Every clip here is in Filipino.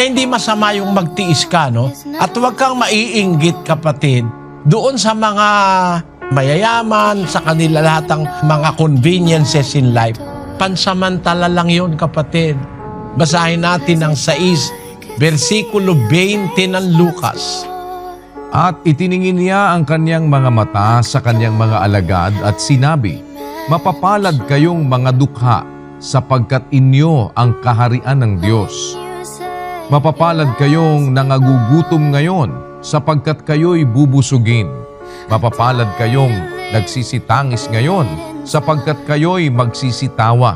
Hindi masama yung magtiis ka, no? At huwag kang maiinggit, kapatid, doon sa mga mayayaman, sa kanila lahat ng mga conveniences in life. Pansamantala lang yun, kapatid. Basahin natin ang 6, versikulo 20 ng Lucas. At itiningin niya ang kanyang mga mata sa kanyang mga alagad at sinabi, "Mapapalad kayong mga dukha, sapagkat inyo ang kaharian ng Diyos. Mapapalad kayong nangagugutom ngayon, sapagkat kayo'y bubusugin. Mapapalad kayong nagsisitangis ngayon, sapagkat kayo'y magsisitawa.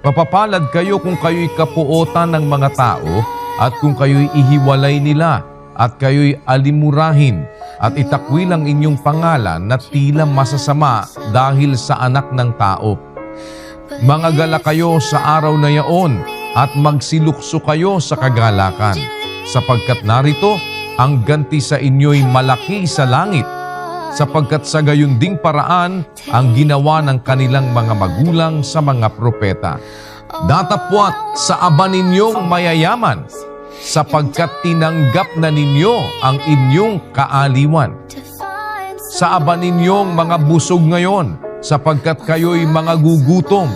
Mapapalad kayo kung kayo'y kapuotan ng mga tao, at kung kayo'y ihiwalay nila, at kayo'y alimurahin, at itakwil ang inyong pangalan na tila masasama dahil sa anak ng tao. Mangagala kayo sa araw na yaon, at magsilukso kayo sa kagalakan, sapagkat narito ang ganti sa inyo'y malaki sa langit, sapagkat sa gayon ding paraan ang ginawa ng kanilang mga magulang sa mga propeta. Datapwat sa aba ninyong mayayaman, sapagkat tinanggap na ninyo ang inyong kaaliwan. Sa aba ninyong mga busog ngayon, sapagkat kayo'y mga gugutom.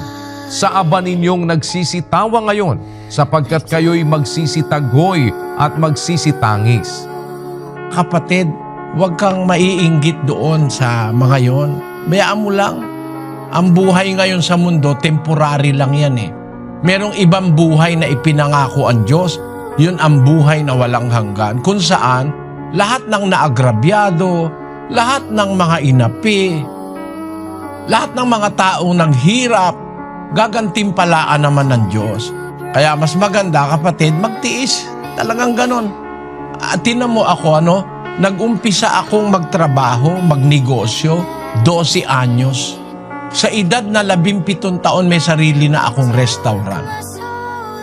Sa aba ninyong nagsisitawa ngayon, sapagkat kayo'y magsisitagoy at magsisitangis. Kapatid, huwag kang maiinggit doon sa mga yon. Bayaan mo lang. Ang buhay ngayon sa mundo, temporary lang yan eh. Merong ibang buhay na ipinangako ang Diyos. Yun ang buhay na walang hanggan. Kung saan, lahat ng naagrabyado, lahat ng mga inapi, lahat ng mga taong nanghirap, gagantimpalaan naman ng Diyos. Kaya mas maganda, kapatid, magtiis. Talagang ganon. At tinan mo ako, nag-umpisa akong magtrabaho, magnegosyo, 12 anyos. Sa edad na 17 taon, may sarili na akong restaurant.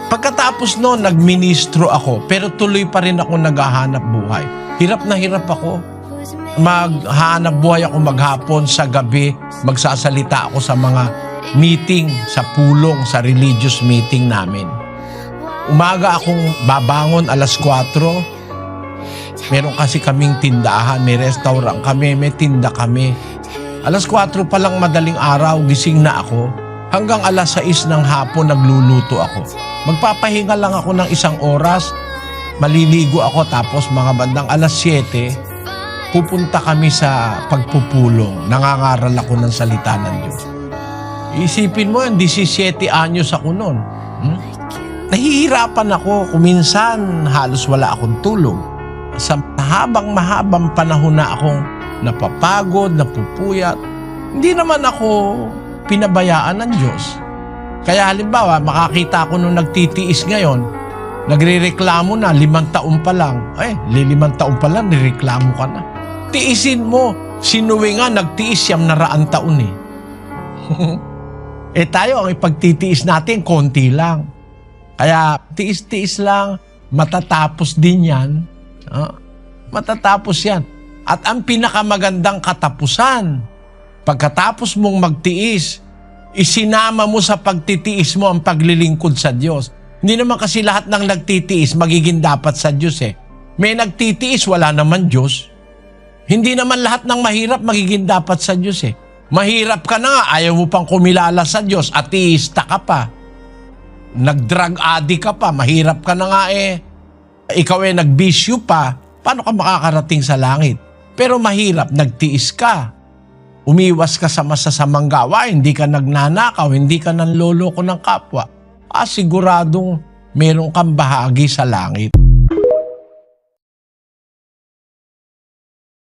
Pagkatapos noon, nagministro ako, pero tuloy pa rin ako naghahanap buhay. Hirap na hirap ako. Maghahanap buhay ako maghapon, sa gabi, magsasalita ako sa mga meeting, sa pulong, sa religious meeting namin. Umaga akong babangon alas 4. Meron kasi kaming tindahan, may restaurant kami, may tinda kami. Alas 4 pa lang madaling araw, gising na ako. Hanggang alas 6 ng hapon, nagluluto ako. Magpapahinga lang ako ng 1 oras, maliligo ako, tapos mga bandang alas 7, pupunta kami sa pagpupulong. Nangangaral ako ng salita ng Diyos. Isipin mo, 17 anyos ako noon. Nahihirapan ako, kuminsan halos wala akong tulog. Sa mahabang panahon na akong napapagod, napupuyat, hindi naman ako pinabayaan ng Diyos. Kaya halimbawa, makakita ako nung nagtitiis ngayon, nagrereklamo na, 5 taon pa lang. 5 taon pa lang, nireklamo ka na. Tiisin mo, sinuwi nga, nagtiis 100 taon eh. Tayo, ang ipagtitiis natin, konti lang. Kaya, tiis-tiis lang, matatapos din yan. Matatapos yan. At ang pinakamagandang katapusan, pagkatapos mong magtiis, isinama mo sa pagtitiis mo ang paglilingkod sa Diyos. Hindi naman kasi lahat ng nagtitiis magiging dapat sa Diyos eh. May nagtitiis, wala naman Diyos. Hindi naman lahat ng mahirap magiging dapat sa Diyos eh. Mahirap ka na nga, ayaw mo pang kumilala sa Diyos, ateista ka pa. Nag-drug addict ka pa, mahirap ka na nga eh. Ikaw eh nagbisyo pa, paano ka makakarating sa langit? Pero mahirap, nagtiis ka. Umiwas ka sa masasamang gawain, hindi ka nagnanakaw, hindi ka nanloloko ng kapwa. Siguradong meron kang bahagi sa langit.